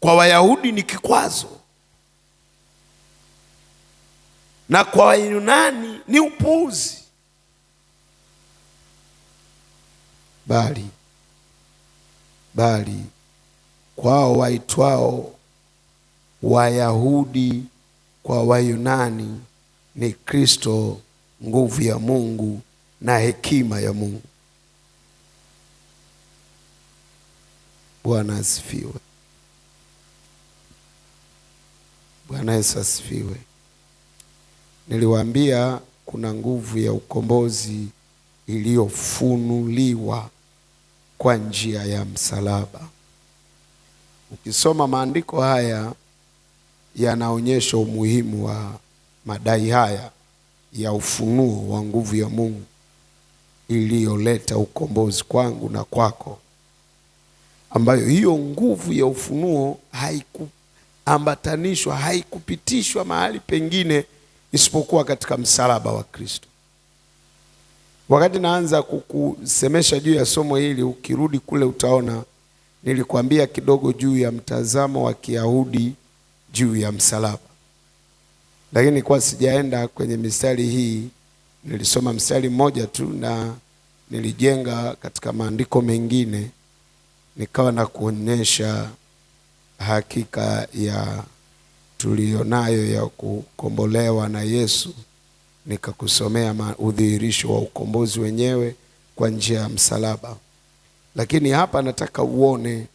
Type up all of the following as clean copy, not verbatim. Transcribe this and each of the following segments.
kwa Wayahudi ni kikwazo, na kwa Wayunani ni upuuzi, bali kwao waitwao Wayahudi kwa Wayunani ni Kristo nguvu ya Mungu na hekima ya Mungu. Bwana asifiwe. Bwana Yesu asifiwe. Niliwaambia kuna nguvu ya ukombozi iliyofunuliwa kwa njia ya msalaba. Ukisoma maandiko haya yanaonyesha umuhimu wa madai haya ya ufunuo wa nguvu ya Mungu iliyoleta ukombozi kwangu na kwako, ambayo hiyo nguvu ya ufunuo haikuambatanishwa, haikupitishwa mahali pengine isipokuwa katika msalaba wa Kristo. Wakati naanza kukusemesha juu ya somo hili, ukirudi kule utaona nilikwambia kidogo juu ya mtazamo wa Kiyahudi juu ya msalaba. Lakini kwa sijaenda kwenye mistari hii, nilisoma mstari mmoja tu na nilijenga katika maandiko mengine, nikawa na kuonyesha hakika ya tulionayo ya kukombolewa na Yesu. Nikakusomea udhihirisho wa ukombozi wenyewe kwa njia ya msalaba. Lakini hapa nataka uone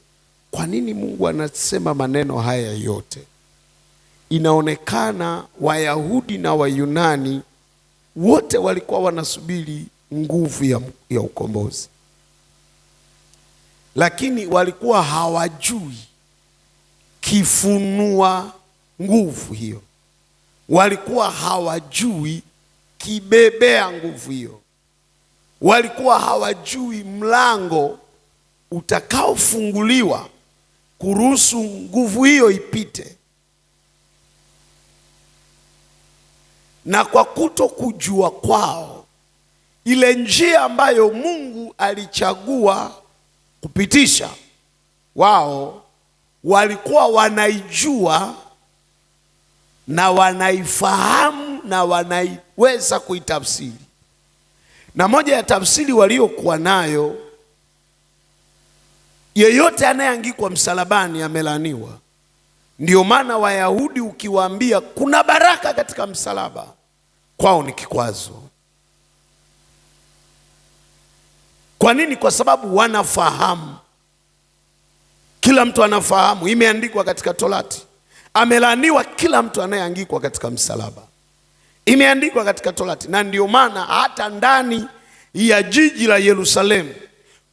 kwa nini Mungu anasema maneno haya yote. Inaonekana Wayahudi na Wayunani wote walikuwa wanasubiri nguvu ya ukombozi, lakini walikuwa hawajui kifunua nguvu hiyo. Walikuwa hawajui kibebea nguvu hiyo. Walikuwa hawajui mlango utakaofunguliwa kuruhusu nguvu hiyo ipite. Na kwa kuto kujua kwao, ile njia ambayo Mungu alichagua kupitisha, wao walikuwa wanaijua na wanaifahamu na wanaiweza kuitafsiri. Na moja ya tafsiri waliokuwa nayo, yeyote anayeangikwa msalabani amelaaniwa. Ndio maana Wayahudi ukiwaambia kuna baraka katika msalaba, kwao ni kikwazo. Kwa nini? Kwa sababu wanafahamu, kila mtu anafahamu, imeandikwa katika Torati, amelaaniwa kila mtu anayeangikwa katika msalaba. Imeandikwa katika Torati. Na ndio maana hata ndani ya jiji la Yerusalemu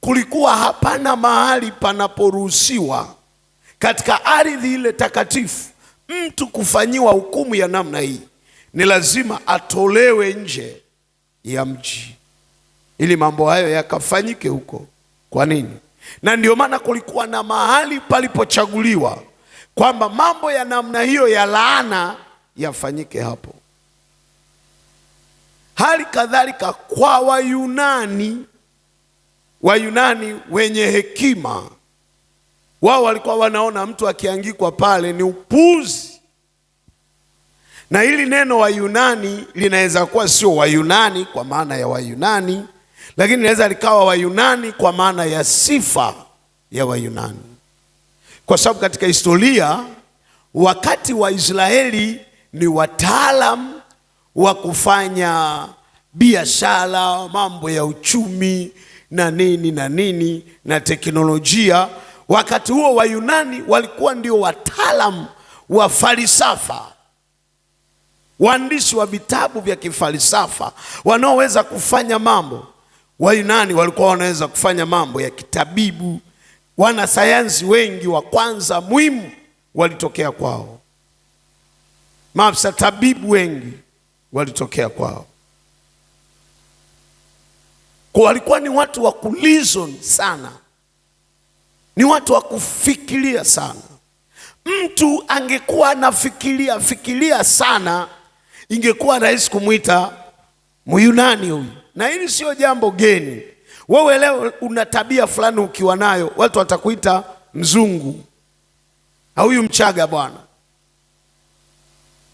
kulikuwa hapana mahali panaporuhusiwa katika ardhi ile takatifu mtu kufanyiwa hukumu ya namna hii. Ni lazima atolewe nje ya mji ili mambo hayo yakafanyike huko. Kwa nini? Na ndio maana kulikuwa na mahali palipochaguliwa kwamba mambo ya namna hiyo ya laana yafanyike hapo. Hali kadhalika kwa Wayunani wenye hekima, wao walikuwa wanaona mtu akiangikwa pale ni upuzi. Na hili neno Wayunani linaweza kuwa sio Wayunani kwa maana ya Wayunani, lakini linaweza likawa Wayunani kwa maana ya sifa ya Wayunani. Kwa sababu katika historia, wakati wa Israeli ni wataalamu wa kufanya biashara, mambo ya uchumi na nini na teknolojia. Wakati huo Wayunani walikuwa ndio wataalamu wa falsafa, waandishi wa vitabu vya kifalsafa wanaoweza kufanya mambo. Wayunani walikuwa wanaweza kufanya mambo ya kitabibu. Wanasayansi wengi wa kwanza muhimu walitokea kwao. Maafisa tabibu wengi walitokea kwao. Kwa walikuwa ni watu wa kureason sana, ni watu wa kufikiria sana. Mtu angekuwa anafikiria sana, ingekuwa rahisi kumuita Myunani huyu. Na hili sio jambo geni. Wewe leo una tabia fulani ukiwa nayo, watu watakuita mzungu. huyu Mchaga bwana.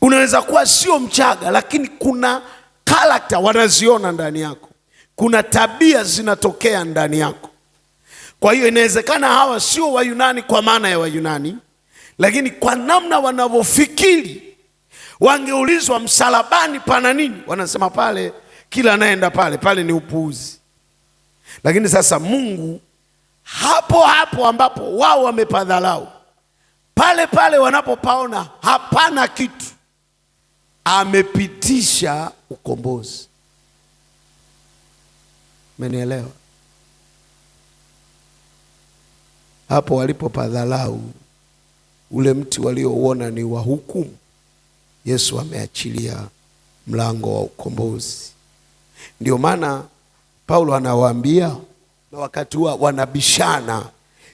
Unaweza kuwa sio Mchaga, lakini kuna karakta wanaziona ndani yako, kuna tabia zinatokea ndani yako. Kwa hiyo inawezekana hawa sio Wayunani kwa maana ya Wayunani, lakini kwa namna wanavyofikiri, wangeulizwa msalabani pana nini, wanasema pale, kila anaenda pale ni upuuzi. Lakini sasa Mungu hapo hapo ambapo wao wamepadhalau, pale wanapopaona hapana kitu, amepitisha ukombozi. Umenielewa? Hapo walipopadhalau, ule mti waliouona ni wa hukumu, Yesu ameachilia mlango wa ukombozi. Ndio maana Paulo anawaambia, na wakati huo wanabishana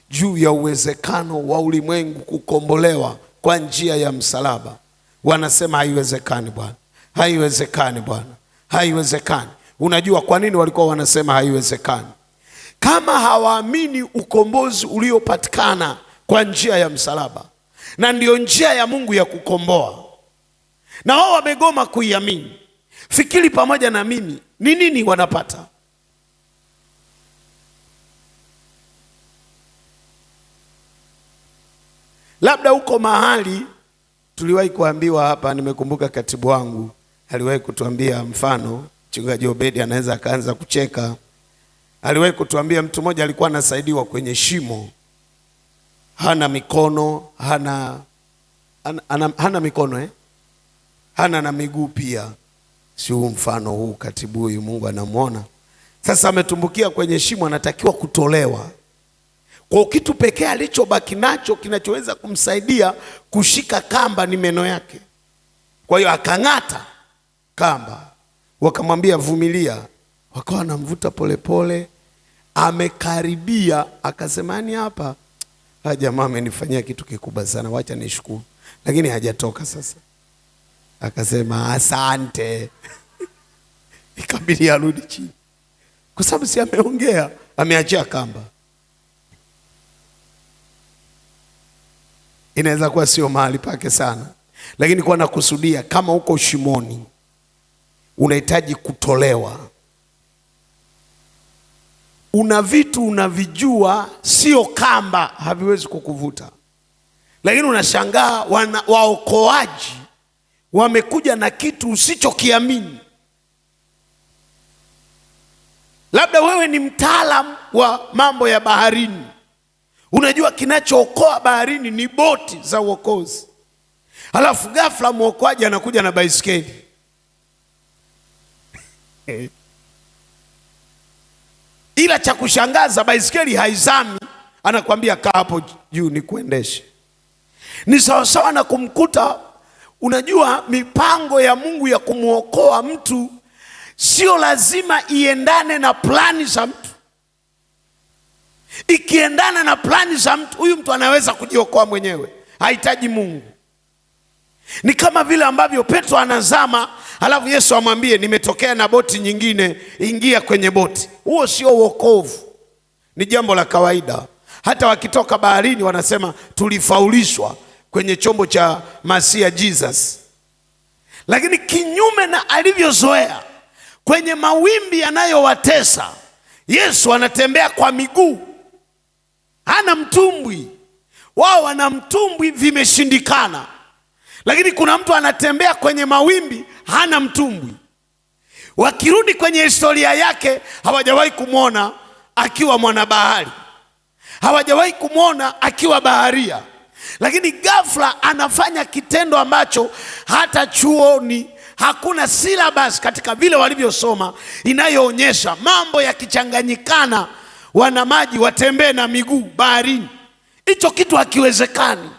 juu ya uwezekano wa ulimwengu kukombolewa kwa njia ya msalaba. Wanasema haiwezekani Bwana, haiwezekani Bwana, haiwezekani. Unajua kwa nini walikuwa wanasema haiwezekani? Kama hawaamini ukombozi uliopatikana kwa njia ya msalaba, na ndio njia ya Mungu ya kukomboa, na wao wamegoma kuiamini, fikiri pamoja na mimi, ni nini wanapata? Labda uko mahali tuliwahi kuambiwa hapa, nimekumbuka katibu wangu aliwahi kutuambia mfano, Mchungaji Obedi anaweza akaanza kucheka. Aliwahi kutuambia mtu mmoja alikuwa anasaidiwa kwenye shimo, hana mikono, hana mikono hana na miguu pia. Si huu mfano huu katibu huyu, Mungu anamuona. Sasa ametumbukia kwenye shimo, anatakiwa kutolewa. Kwa kitu pekee alichobaki nacho kinachoweza kumsaidia kushika kamba ni meno yake. Kwa hiyo akang'ata kamba, wakamwambia vumilia, wakawa wanamvuta polepole. Amekaribia, akasema ni hapa, jamaa amenifanyia kitu kikubwa sana, wacha nishukuru. Lakini hajatoka sasa. Akasema asante. Ikabidi arudi chini, kwa sababu si ameongea, ameachia kamba. Inaweza kuwa sio mahali pake sana, lakini kwa nakusudia, kama uko shimoni unahitaji kutolewa, una vitu unavijua sio kamba, haviwezi kukuvuta, lakini unashangaa waokoaji wamekuja na kitu usichokiamini. Labda wewe ni mtaalamu wa mambo ya baharini, unajua kinachookoa baharini ni boti za uokozi, halafu ghafla mwokoaji anakuja na baisikeli. Ila cha kushangaza, baisikeli haizami, anakuambia kaa hapo juu ni kuendeshe. Ni sawasawa na kumkuta. Unajua mipango ya Mungu ya kumuokoa mtu sio lazima iendane na plani za mtu. Ikiendana na plani za mtu, huyu mtu anaweza kujiokoa mwenyewe, hahitaji Mungu. Ni kama vile ambavyo Petro anazama, halafu Yesu amwambie nimetokea na boti nyingine, ingia kwenye boti. Huo sio wokovu, ni jambo la kawaida. Hata wakitoka baharini wanasema tulifaulishwa kwenye chombo cha Masia Jesus. Lakini kinyume na alivyozoea kwenye mawimbi yanayowatesa, Yesu anatembea kwa miguu, hana mtumbwi. Wao wana mtumbwi, vimeshindikana. Lakini kuna mtu anatembea kwenye mawimbi, hana mtumbwi. Wakirudi kwenye historia yake, hawajawahi kumwona akiwa mwanabahari, hawajawahi kumwona akiwa baharia. Lakini ghafla anafanya kitendo ambacho hata chuoni hakuna syllabus katika vile walivyosoma inayoonyesha mambo yakichanganyikana, wana maji watembee na miguu baharini. Hicho kitu hakiwezekani.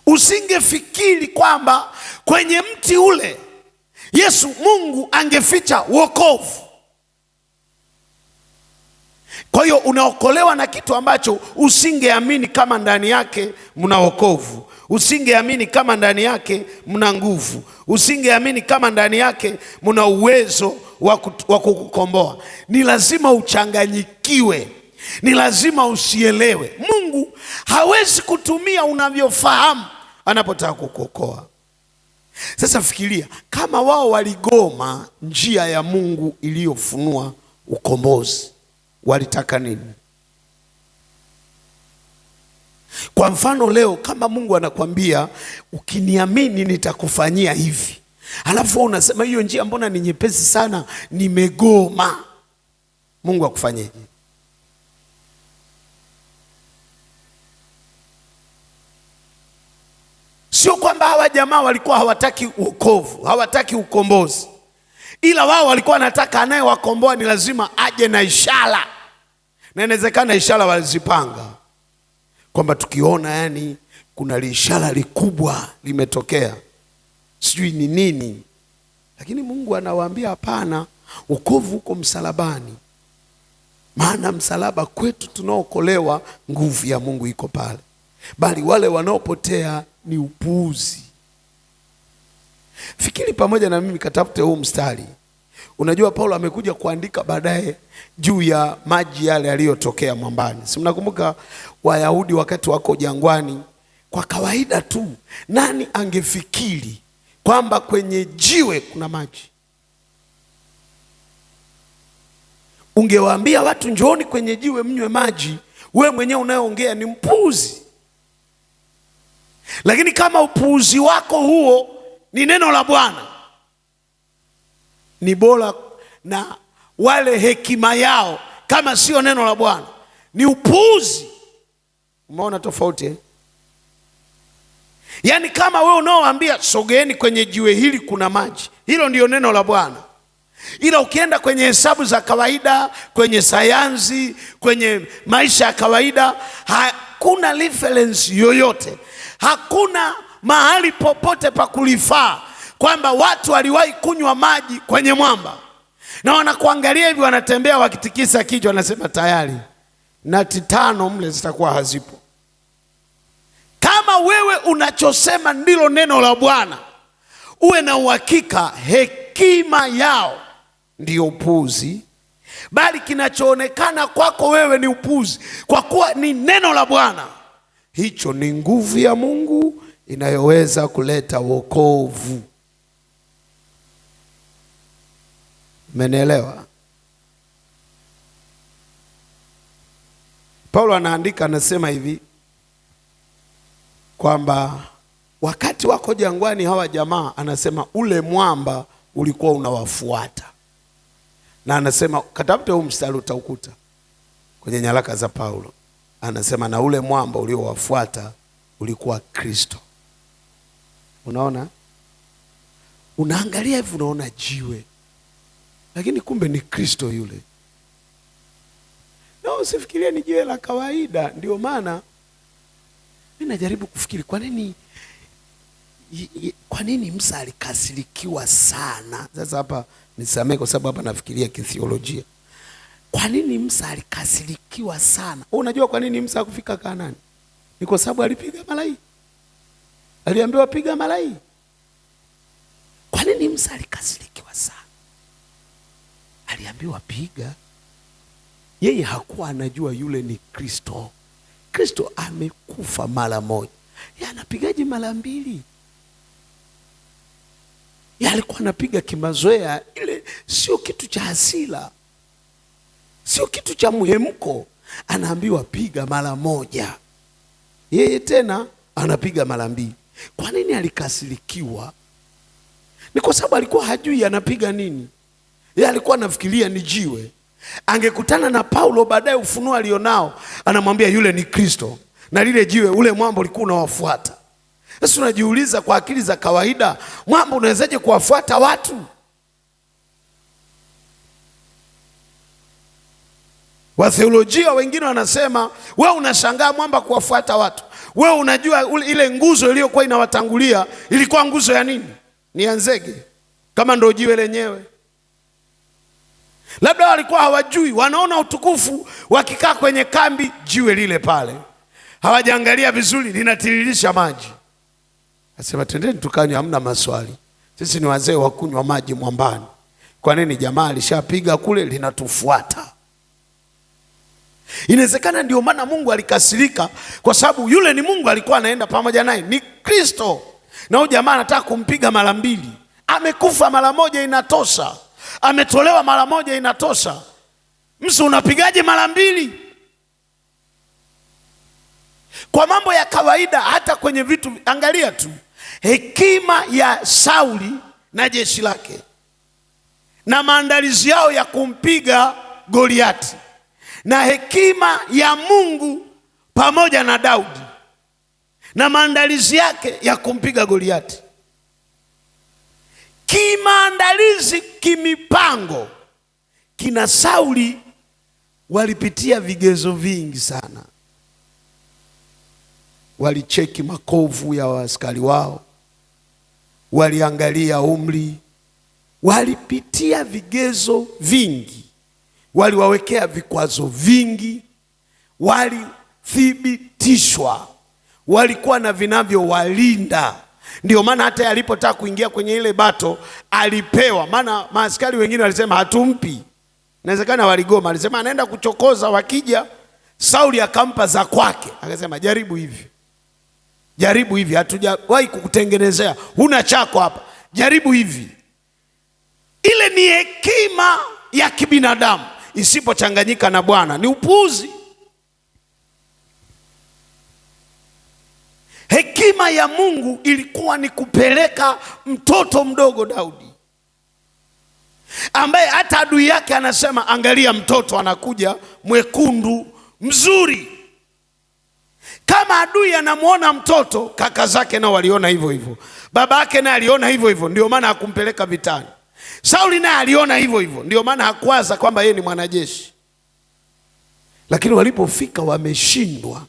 Usingefikiri kwamba kwenye mti ule Yesu Mungu angeficha wokovu. Kwa hiyo unaokolewa na kitu ambacho usingeamini kama ndani yake mna wokovu, usingeamini kama ndani yake mna nguvu, usingeamini kama ndani yake mna uwezo wa kukukomboa. Ni lazima uchanganyikiwe ni lazima usielewe. Mungu hawezi kutumia unavyofahamu anapotaka kukuokoa. Sasa fikiria, kama wao waligoma njia ya Mungu iliyofunua ukombozi, walitaka nini? Kwa mfano leo kama Mungu anakwambia ukiniamini nitakufanyia hivi, alafu unasema hiyo njia mbona ni nyepesi sana, nimegoma, Mungu akufanyeje? Sio kwamba hawa jamaa walikuwa hawataki wokovu, hawataki ukombozi, ila wao walikuwa wanataka anayewakomboa ni lazima aje na ishara. Na inawezekana ishara walizipanga kwamba tukiona yani kuna ishara likubwa limetokea, sijui ni nini, lakini Mungu anawaambia hapana, wokovu uko msalabani. Maana msalaba kwetu tunaokolewa, nguvu ya Mungu iko pale, bali wale wanaopotea ni upuuzi. Fikiri pamoja na mimi, katafute huu mstari. Unajua Paulo amekuja kuandika baadaye juu ya maji yale yaliyotokea mwambani. Si mnakumbuka Wayahudi wakati wako jangwani, kwa kawaida tu nani angefikiri kwamba kwenye jiwe kuna maji? Ungewaambia watu njooni kwenye jiwe mnywe maji, wewe mwenyewe unayeongea ni mpuuzi. Lakini kama upuuzi wako huo ni neno la Bwana, ni bora na wale hekima yao kama sio neno la Bwana ni upuuzi. Umeona tofauti eh? Yaani kama wewe unaoambia sogeeni kwenye jiwe hili kuna maji, hilo ndio neno la Bwana. Ila ukienda kwenye hesabu za kawaida, kwenye sayansi, kwenye maisha ya kawaida, hakuna reference yoyote, hakuna mahali popote pa kulifaa kwamba watu waliwahi kunywa maji kwenye mwamba. Na wanakuangalia hivi, wanatembea wakitikisa kichwa, wanasema tayari nati 5 mle zitakuwa hazipo. Kama wewe unachosema ndilo neno la Bwana, uwe na uhakika hekima yao ndio upuuzi, bali kinachoonekana kwako wewe ni upuuzi, kwa kuwa ni neno la Bwana. Hicho ni nguvu ya Mungu inayoweza kuleta wokovu. Mmenielewa? Paulo anaandika, anasema hivi kwamba wakati wako jangwani hawa jamaa, anasema ule mwamba ulikuwa unawafuata. Na anasema, katafute huu mstari utaukuta kwenye nyaraka za Paulo. Anasema na ule mwamba uliowafuata ulikuwa Kristo. Unaona? Unaangalia hivi unaona jiwe, lakini kumbe ni Kristo yule. Na usifikirie ni jiwe la kawaida. Ndio maana mimi najaribu kufikiri kwa nini Musa alikasirikiwa sana. Sasa hapa nisamee kwa sababu hapa nafikiria kithiolojia. Kwa nini Musa alikasirikiwa sana? Unajua kwa nini Musa hakufika Kanaani? Ni kwa sababu alipiga malai. Aliambiwa piga malai. Kwa nini Musa alikasirikiwa sana? Aliambiwa piga. Yeye hakuwa anajua yule ni Kristo. Kristo amekufa mara moja. Yeye anapigaje mara mbili? Yeye alikuwa anapiga kimazoea, ile sio kitu cha hasira, sio kitu cha muhemko. Anaambiwa piga mara moja, yeye tena anapiga mara mbili. Kwa nini alikasirikiwa? Ni kwa sababu alikuwa hajui anapiga nini. Yeye alikuwa anafikiria ni jiwe. Angekutana na Paulo baadaye, ufunuo alionao, anamwambia yule ni Kristo, na lile jiwe, ule mwamba ulikuwa unawafuata. Sasa unajiuliza, kwa akili za kawaida, mwamba unawezaje kuwafuata watu? Watheolojia wengine wanasema, wewe unashangaa mwamba kuwafuata watu. Wewe unajua ile nguzo iliyokuwa inawatangulia ilikuwa nguzo ya nini? Ni ya nzege, kama ndio jiwe lenyewe. Labda walikuwa hawajui, wanaona utukufu wakikaa kwenye kambi, jiwe lile pale, hawajaangalia vizuri, linatiririsha maji. Asema tendeni tukanywe, hamna maswali, sisi ni wazee wa kunywa maji mwambani. Kwa nini? Jamaa alishapiga kule, linatufuata. Inawezekana ndio maana Mungu alikasirika, kwa sababu yule ni Mungu alikuwa anaenda pamoja naye, ni Kristo. Na huyu jamaa anataka kumpiga mara mbili. Amekufa mara moja inatosha, ametolewa mara moja inatosha. Msu unapigaje mara mbili? Kwa mambo ya kawaida, hata kwenye vitu, angalia tu hekima ya Sauli na jeshi lake na maandalizi yao ya kumpiga Goliati, na hekima ya Mungu pamoja na Daudi na maandalizi yake ya kumpiga Goliati. Kimaandalizi, kimipango, kina Sauli walipitia vigezo vingi sana. Walicheki makovu ya askari wao, waliangalia umri, walipitia vigezo vingi, waliwawekea vikwazo vingi, walithibitishwa, walikuwa na vinavyowalinda. Ndio maana hata alipotaka kuingia kwenye ile bato alipewa, maana maaskari wengine walisema hatumpi. Inawezekana waligoma, alisema anaenda kuchokoza, wakija Sauli akampa za kwake, akasema jaribu hivi, jaribu hivi, hatujawahi kukutengenezea, huna chako hapa, jaribu hivi. Ile ni hekima ya kibinadamu isipochanganyika na Bwana ni upuuzi. Hekima ya Mungu ilikuwa ni kupeleka mtoto mdogo Daudi, ambaye hata adui yake anasema angalia, mtoto anakuja mwekundu mzuri. Kama adui anamuona mtoto, kaka zake nao waliona hivyo hivyo, baba yake naye aliona hivyo hivyo, ndio maana hakumpeleka vitani. Sauli naye aliona hivyo hivyo, ndio maana hakuwaza kwamba yeye ni mwanajeshi. Lakini walipofika wameshindwa.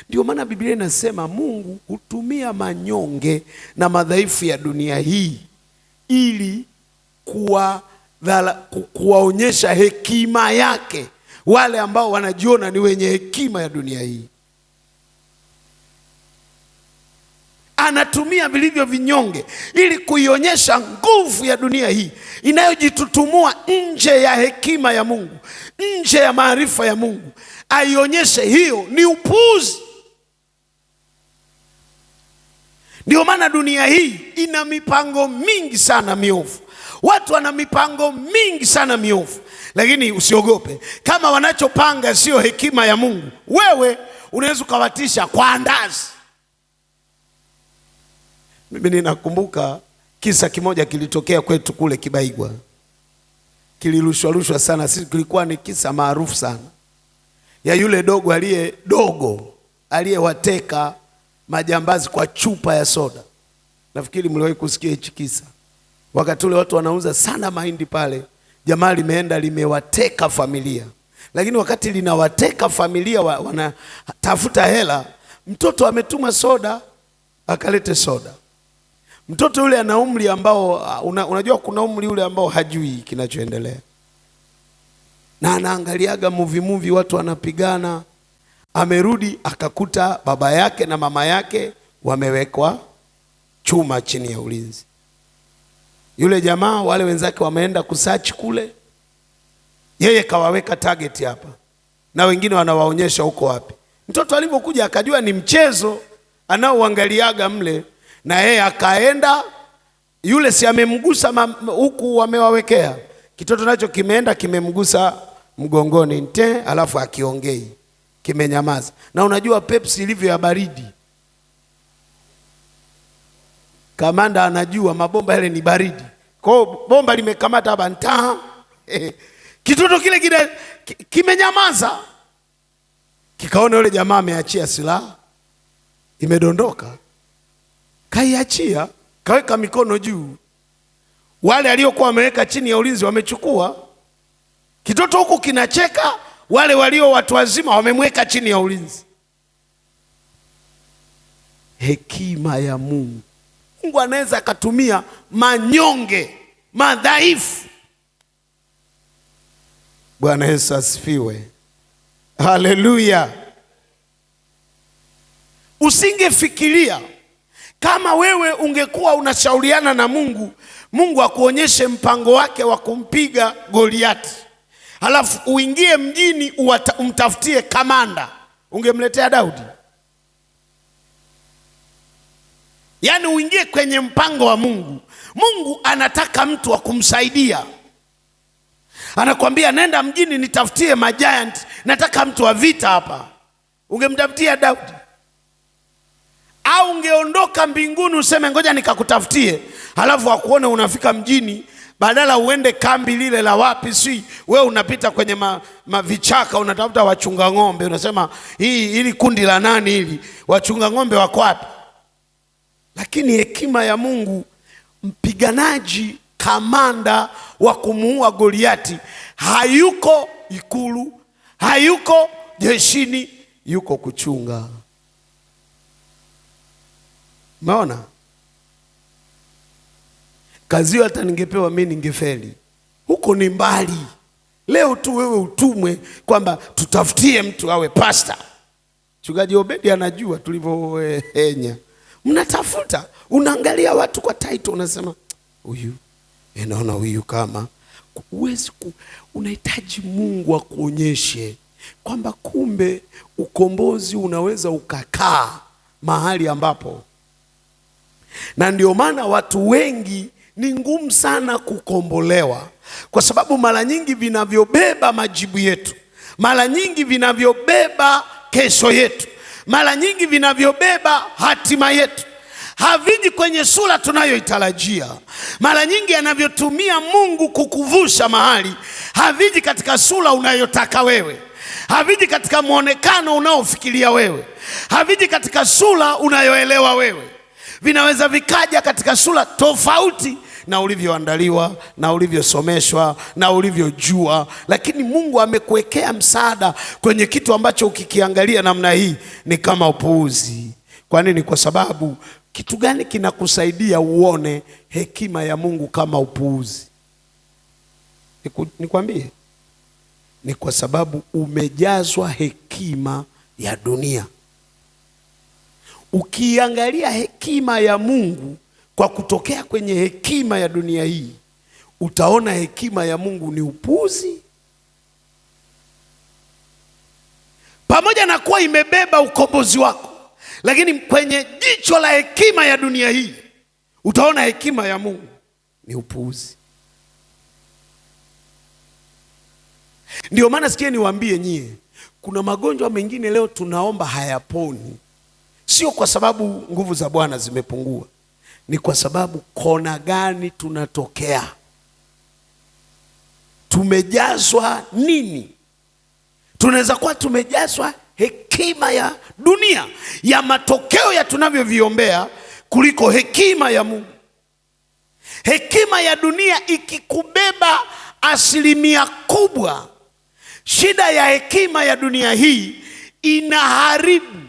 Ndio maana Biblia inasema Mungu hutumia manyonge na madhaifu ya dunia hii ili kuwaonyesha hekima yake wale ambao wanajiona ni wenye hekima ya dunia hii. Anatumia vilivyo vinyonge ili kuionyesha nguvu ya dunia hii inayojitutumua nje ya hekima ya Mungu, nje ya maarifa ya Mungu. Aionyeshe hiyo ni upuuzi. Ndio maana dunia hii ina mipango mingi sana miovu. Watu wana mipango mingi sana miovu, lakini usiogope. Kama wanachopanga sio hekima ya Mungu, wewe unaweza ukawatisha kwa andazi. Mimi ninakumbuka kisa kimoja kilitokea kwetu kule Kibaigwa. Kilirushwa sana, sisi kilikuwa ni kisa maarufu sana, ya yule dogo aliyewateka majambazi kwa chupa ya soda. Nafikiri mliwahi kusikia hichi kisa. Wakati ule watu wanauza sana mahindi pale, jamaa limeenda limewateka familia. Lakini wakati linawateka familia wanatafuta hela, mtoto ametuma soda, akalete soda. Mtoto yule ana umri ambao unajua kuna umri yule ambao hajui kinachoendelea, na anaangaliaga movie watu wanapigana. Amerudi akakuta baba yake na mama yake wamewekwa chuma chini ya ulinzi. Yule jamaa wale wenzake wameenda kusearch kule, yeye kawaweka target hapa na wengine wanawaonyesha huko wapi. Mtoto alipokuja akajua ni mchezo anaoangaliaga mle, na yeye akaenda. Yule si amemgusa huku wamewawekea, kitoto nacho kimeenda kimemgusa mgongoni nte, alafu akiongei kimenyamaza. Na unajua Pepsi ilivyo ya baridi, kamanda anajua mabomba yale ni baridi, kwa bomba limekamata hapa nta kitoto kile kimenyamaza. Kikaona yule jamaa ameachia silaha, imedondoka, kaiachia, kaweka mikono juu. Wale aliokuwa wameweka chini ya ulinzi wamechukua. Kitoto huku kinacheka, wale walio watu wazima wamemweka chini ya ulinzi. Hekima ya Mungu. Mungu anaweza akatumia manyonge, madhaifu. Bwana Yesu asifiwe. Haleluya. Usingefikiria kama wewe ungekuwa unashauriana na Mungu, Mungu akuonyeshe mpango wake wa kumpiga Goliati, halafu uingie mjini umtafutie kamanda, ungemletea Daudi? Yaani uingie kwenye mpango wa Mungu. Mungu anataka mtu wa kumsaidia. Anakuambia nenda mjini nitafutie majiant, nataka mtu wa vita hapa. Ungemtafutia Daudi? Au ungeondoka mbinguni useme ngoja nikakutafutie, halafu akuone unafika mjini, badala uende kambi lile la wapi si wewe unapita kwenye mavichaka unatafuta wachunga ng'ombe, unasema hili kundi la nani hili, wachunga ng'ombe wako wapi? Lakini hekima ya Mungu, mpiganaji kamanda wa kumuua Goliati hayuko ikulu, hayuko jeshini, yuko kuchunga. Umeona? Kazi hiyo hata ningepewa mimi ningefeli. Huko ni mbali. Leo tu wewe utumwe kwamba tutafutie mtu awe pastor. Mchungaji Obedi anajua tulivyohenya. Mnatafuta, unaangalia watu kwa title unasema huyu, naona huyu kama uwezi unahitaji Mungu akuonyeshe kwamba kumbe ukombozi unaweza ukakaa mahali ambapo. Na ndio maana watu wengi ni ngumu sana kukombolewa, kwa sababu mara nyingi vinavyobeba majibu yetu, mara nyingi vinavyobeba kesho yetu, mara nyingi vinavyobeba hatima yetu haviji kwenye sura tunayoitarajia. Mara nyingi anavyotumia Mungu kukuvusha mahali haviji katika sura unayotaka wewe, haviji katika muonekano unaofikiria wewe, haviji katika sura unayoelewa wewe. Vinaweza vikaja katika sura tofauti na ulivyoandaliwa, na ulivyosomeshwa, na ulivyojua, lakini Mungu amekuwekea msaada kwenye kitu ambacho ukikiangalia namna hii ni kama upuuzi. Kwa nini? Kwa sababu kitu gani kinakusaidia uone hekima ya Mungu kama upuuzi? Nikwambie, ni kwa sababu umejazwa hekima ya dunia. Ukiangalia hekima ya Mungu kwa kutokea kwenye hekima ya dunia hii, utaona hekima ya Mungu ni upuuzi. Pamoja na kuwa imebeba ukombozi wako, lakini kwenye jicho la hekima ya dunia hii utaona hekima ya Mungu ni upuuzi. Ndio maana sikia niwaambie nyie, kuna magonjwa mengine leo tunaomba hayaponi. Sio kwa sababu nguvu za Bwana zimepungua, ni kwa sababu kona gani tunatokea. Tumejazwa nini? Tunaweza kuwa tumejazwa hekima ya dunia, ya matokeo ya tunavyoviombea, kuliko hekima ya Mungu. Hekima ya dunia ikikubeba 100%, shida ya hekima ya dunia hii inaharibu,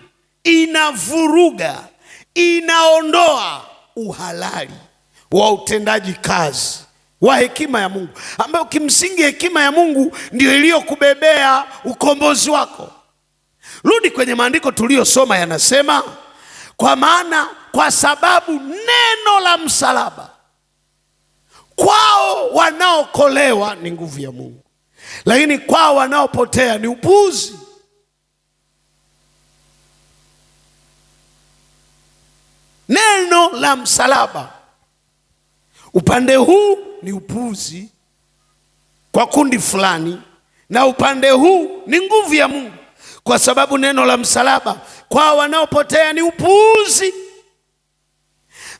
inavuruga, inaondoa uhalali wa utendaji kazi wa hekima ya Mungu, ambayo kimsingi hekima ya Mungu ndio iliyokubebea ukombozi wako. Rudi kwenye maandiko tuliyosoma, yanasema kwa sababu neno la msalaba kwao wanaokolewa ni nguvu ya Mungu, lakini kwao wanaopotea ni upuuzi. Neno la msalaba upande huu ni upuuzi kwa kundi fulani, na upande huu ni nguvu ya Mungu, kwa sababu neno la msalaba kwa wanaopotea ni upuuzi,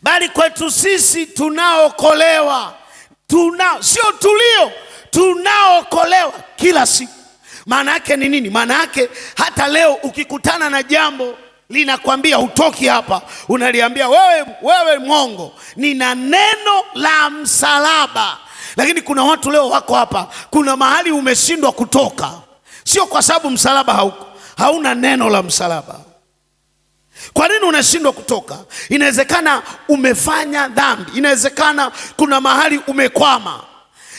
bali kwetu sisi tunaokolewa, sio tunaokolewa kila siku. Maana yake ni nini? Maana yake hata leo ukikutana na jambo linakwambia utoki hapa, unaliambia wewe mwongo, nina neno la msalaba. Lakini kuna watu leo wako hapa, kuna mahali umeshindwa kutoka, sio kwa sababu msalaba hauna neno la msalaba. Kwa nini unashindwa kutoka? Inawezekana umefanya dhambi, inawezekana kuna mahali umekwama,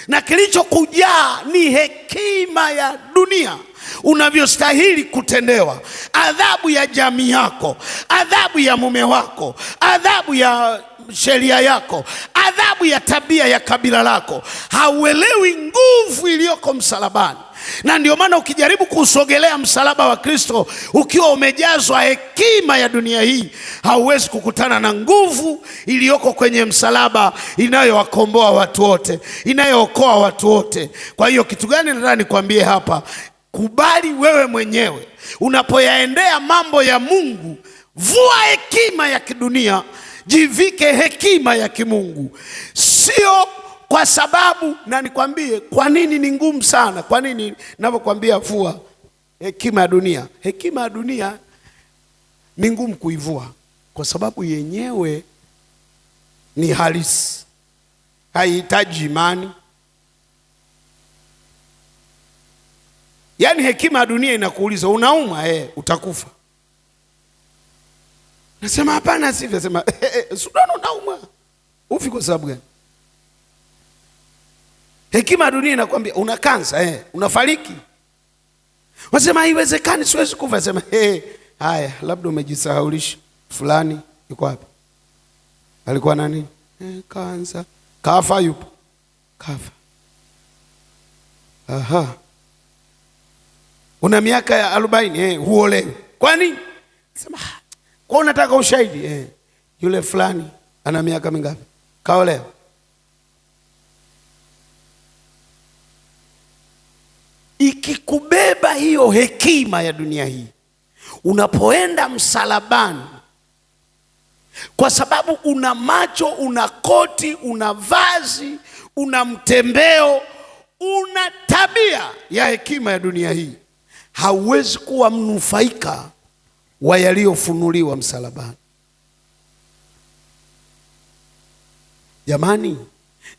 na kilichokujaa ni hekima ya dunia, unavyostahili kutendewa, adhabu ya jamii yako, adhabu ya mume wako, adhabu ya sheria yako, adhabu ya tabia ya kabila lako. Hauelewi nguvu iliyoko msalabani. Na ndio maana ukijaribu kusogelea msalaba wa Kristo ukiwa umejazwa hekima ya dunia hii, hauwezi kukutana na nguvu iliyoko kwenye msalaba, inayowakomboa watu wote, inayookoa watu wote. Kwa hiyo kitu gani nataka nikwambie hapa? Kubali wewe mwenyewe unapoyaendea mambo ya Mungu, vua hekima ya kidunia, jivike hekima ya kimungu. Sio kwa sababu, na nikwambie kwa nini ni ngumu sana. Kwa nini ninapokuambia vua hekima ya dunia? Hekima ya dunia ni ngumu kuivua kwa sababu yenyewe ni halisi, haihitaji imani. Yaani hekima ya dunia inakuuliza unauma, utakufa. Nasema hapana, sivyo. Nasema Sudan, unauma, ufi kwa sababu gani? Hekima ya dunia inakwambia una kansa, unafariki. Wasema haiwezekani, siwezi kufa. Sema haya, labda umejisahaulisha. Fulani yuko wapi? Alikuwa nani? Kansa. Kafa, yupo kafa. Aha. Una miaka ya 40, huolewi. Kwani? Sema kwa unataka ushahidi? Yule fulani ana miaka mingapi? Kaolewa. Ikikubeba hiyo hekima ya dunia hii, unapoenda msalabani, kwa sababu una macho, una koti, una vazi, una mtembeo, una tabia ya hekima ya dunia hii, hauwezi kuwa mnufaika wa yaliyofunuliwa msalabani. Jamani,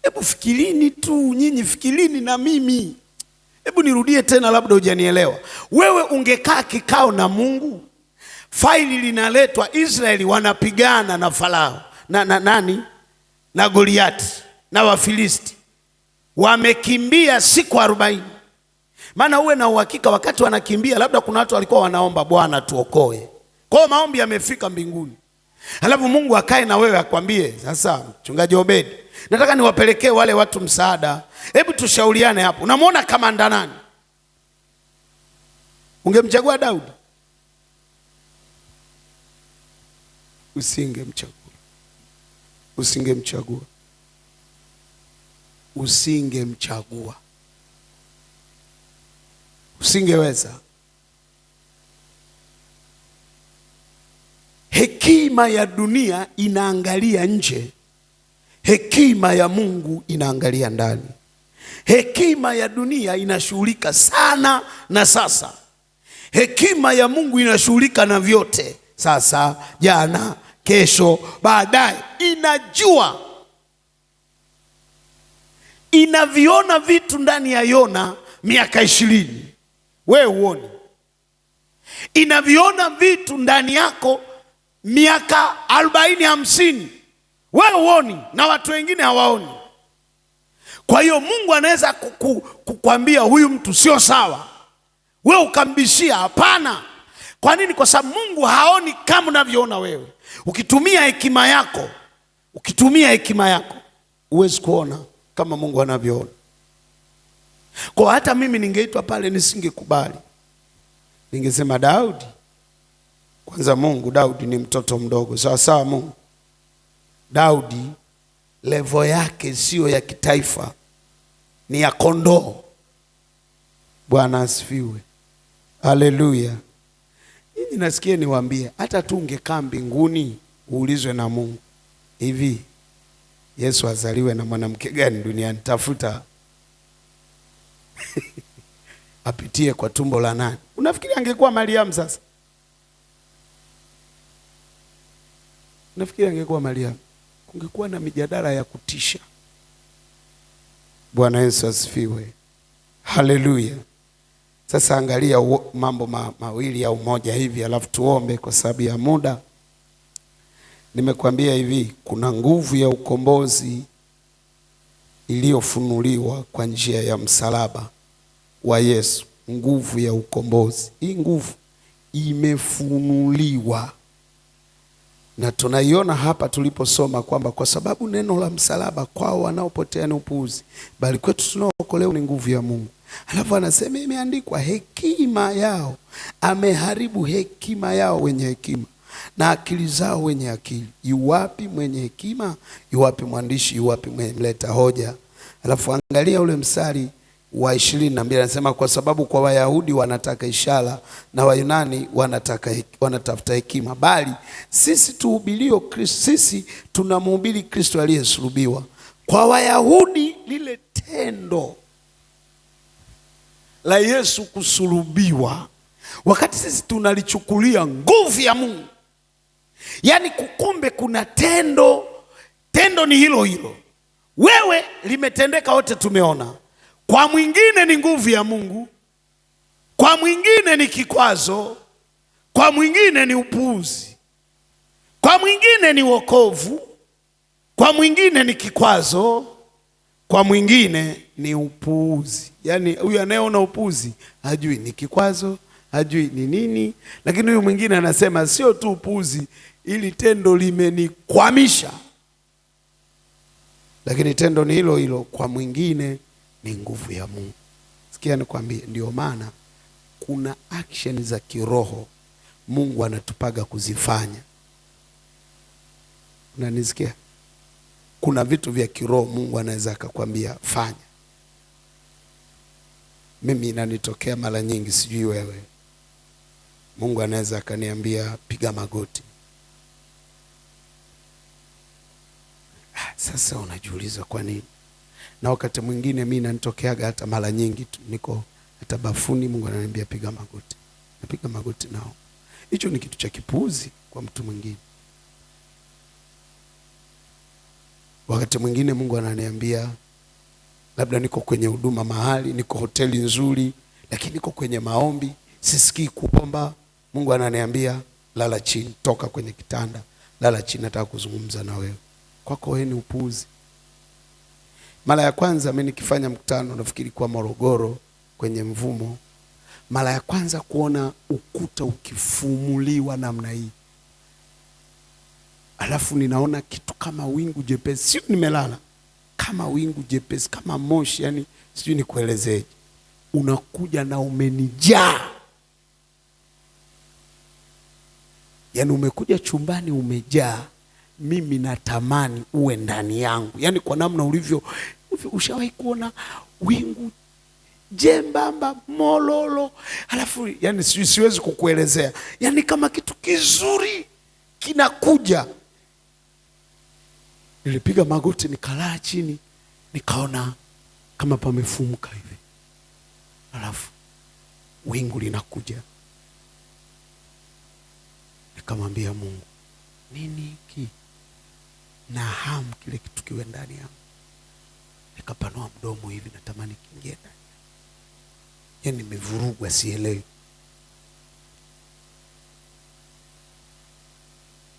hebu fikirini tu nyinyi, fikirini na mimi. Hebu nirudie tena, labda hujanielewa. Wewe ungekaa kikao na Mungu, faili linaletwa, Israeli wanapigana na Farao na Goliati na Wafilisti, wamekimbia siku 40. Maana uwe na uhakika wakati wanakimbia, labda kuna watu walikuwa wanaomba, Bwana tuokoe. Kwa hiyo maombi yamefika mbinguni. Halafu Mungu akae na wewe akwambie, sasa mchungaji Obedi, nataka niwapelekee wale watu msaada. Hebu tushauriane hapo. Unamwona kamanda nani? Ungemchagua Daudi? Usingemchagua. Usingemchagua. Usingemchagua. Usingeweza. Hekima ya dunia inaangalia nje, hekima ya Mungu inaangalia ndani. Hekima ya dunia inashughulika sana na sasa, hekima ya Mungu inashughulika na vyote, sasa, jana, kesho, baadaye. Inajua, inaviona vitu ndani ya Yona miaka 20, wewe huoni. Inaviona vitu ndani yako miaka 40, 50, wewe huoni, na watu wengine hawaoni. Kwa hiyo Mungu anaweza kukwambia huyu mtu sio sawa, wewe ukambishia hapana. Kwa nini? Kwa sababu Mungu haoni kama unavyoona wewe. Ukitumia hekima yako huwezi kuona kama Mungu anavyoona. Kwa hata mimi ningeitwa pale nisingekubali. Ningesema Daudi, kwanza Mungu, Daudi ni mtoto mdogo. Sawa sawa Mungu. Daudi level yake sio ya kitaifa, ni ya kondoo. Bwana asifiwe. Haleluya. Mimi nasikia niwaambie, hata tu ungekaa mbinguni uulizwe na Mungu, hivi Yesu azaliwe na mwanamke gani duniani? Tafuta apitie kwa tumbo la nani? Unafikiri angekuwa Mariamu sasa? Unafikiri angekuwa Mariamu? Kungekuwa na mijadala ya kutisha. Bwana Yesu asifiwe. Haleluya. Sasa angalia mambo mawili au moja hivi, alafu tuombe kwa sababu ya muda. Nimekwambia hivi, kuna nguvu ya ukombozi iliyofunuliwa kwa njia ya msalaba wa Yesu. nguvu ya ukombozi. Hii nguvu imefunuliwa, na tunaiona hapa tuliposoma kwamba kwa sababu neno la msalaba kwao wanaopotea ni upuuzi, bali kwetu tunaookolewa ni nguvu ya Mungu. Alafu anasema imeandikwa, hekima yao ameharibu hekima yao wenye hekima, na akili zao wenye akili. Yuwapi mwenye hekima? Yuwapi mwandishi? Yuwapi mwenye mleta hoja? Alafu angalia ule mstari wa 22, anasema kwa sababu kwa Wayahudi wanataka ishara na Wayunani wanatafuta hekima, bali sisi tuhubilio Kristo, sisi tunamhubiri Kristo aliyesulubiwa. Kwa Wayahudi lile tendo la Yesu kusulubiwa, wakati sisi tunalichukulia nguvu ya Mungu. Yaani kukumbe kuna tendo ni hilo hilo. Wewe limetendeka, wote tumeona. Kwa mwingine ni nguvu ya Mungu, kwa mwingine ni kikwazo, kwa mwingine ni upuuzi, kwa mwingine ni wokovu, kwa mwingine ni kikwazo, kwa mwingine ni upuuzi. Yaani huyu anayeona upuuzi hajui ni kikwazo, hajui ni nini, lakini huyu mwingine anasema sio tu upuuzi, ili tendo limenikwamisha, lakini tendo ni hilo hilo, kwa mwingine ni nguvu ya Mungu. Sikia nikwambie, ndio maana kuna action za kiroho Mungu anatupaga kuzifanya. Unanisikia? Kuna vitu vya kiroho Mungu anaweza akakwambia fanya. Mimi inanitokea mara nyingi, sijui wewe. Mungu anaweza akaniambia piga magoti. Sasa unajiuliza kwa nini? Na wakati mwingine mimi nanitokeaga hata mara nyingi tu, niko hata bafuni, Mungu ananiambia piga magoti. Napiga magoti nao. Hicho ni kitu cha kipuuzi kwa mtu mwingine. Wakati mwingine Mungu ananiambia, labda niko kwenye huduma mahali, niko hoteli nzuri, lakini niko kwenye maombi, sisikii kuomba. Mungu ananiambia lala chini, toka kwenye kitanda, lala chini, nataka kuzungumza na wewe. Kwako wewe ni upuuzi. Mara ya kwanza mimi nikifanya mkutano, nafikiri kwa Morogoro kwenye Mvumo, mara ya kwanza kuona ukuta ukifumuliwa namna hii, alafu ninaona kitu kama wingu jepesi, sio nimelala, kama wingu jepesi, kama moshi, yani sijui nikuelezeje, unakuja na umenijaa. Yani umekuja chumbani umejaa, mimi natamani uwe ndani yangu. Yani kwa namna ulivyo. Ushawahi kuona wingu jembamba mololo, alafu yani siwezi kukuelezea, yani kama kitu kizuri kinakuja. Nilipiga magoti, nikalaa chini, nikaona kama pamefumuka hivi, alafu wingu linakuja. Nikamwambia Mungu, nini hiki? Na hamu kile kitu kiwe ndani yangu. Nikapanua mdomo hivi, natamani kiingie ndani. Yani nimevurugwa, sielewi.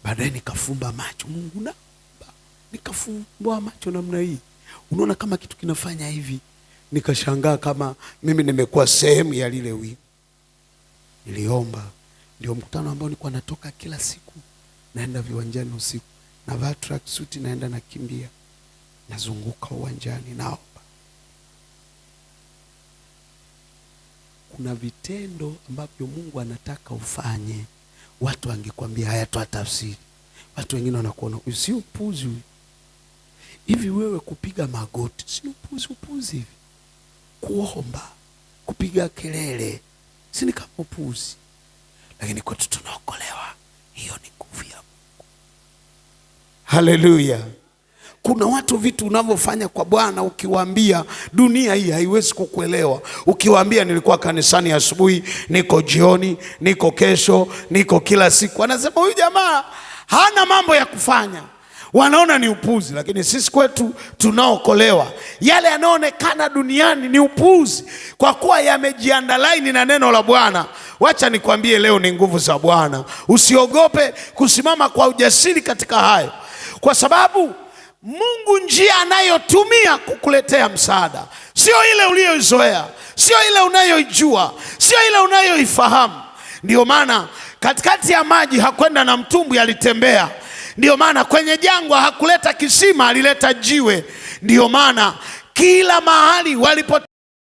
Baadaye nikafumba macho, Mungu na nikafumbua macho namna hii, unaona kama kitu kinafanya hivi. Nikashangaa kama mimi nimekuwa sehemu ya lile wingu. Niliomba. Ndio mkutano ambao nilikuwa natoka kila siku, naenda viwanjani usiku, navaa track suit, naenda nakimbia, nazunguka uwanjani naomba. Kuna vitendo ambavyo Mungu anataka ufanye, watu wangekwambia hayatoa tafsiri. Watu wengine wanakuona si upuzi hivi. Wewe kupiga magoti si upuzi hivi? Kuomba, kupiga kelele, si ni kama upuzi? Lakini kwetu tunaokolewa, hiyo ni nguvu ya Mungu. Haleluya. Kuna watu vitu unavyofanya kwa Bwana, ukiwaambia dunia hii haiwezi kukuelewa. Ukiwaambia nilikuwa kanisani asubuhi, niko jioni, niko kesho, niko kila siku, anasema huyu jamaa hana mambo ya kufanya. Wanaona ni upuzi. Lakini sisi kwetu tunaokolewa, yale yanayoonekana duniani ni upuzi, kwa kuwa yamejiandalaini na neno la Bwana. Wacha nikwambie leo ni nguvu za Bwana. Usiogope kusimama kwa ujasiri katika hayo, kwa sababu Mungu njia anayotumia kukuletea msaada sio ile uliyoizoea, sio ile unayoijua, sio ile unayoifahamu. Ndio maana katikati ya maji hakwenda na mtumbwi, alitembea. Ndio maana kwenye jangwa hakuleta kisima, alileta jiwe. Ndio maana kila mahali walipo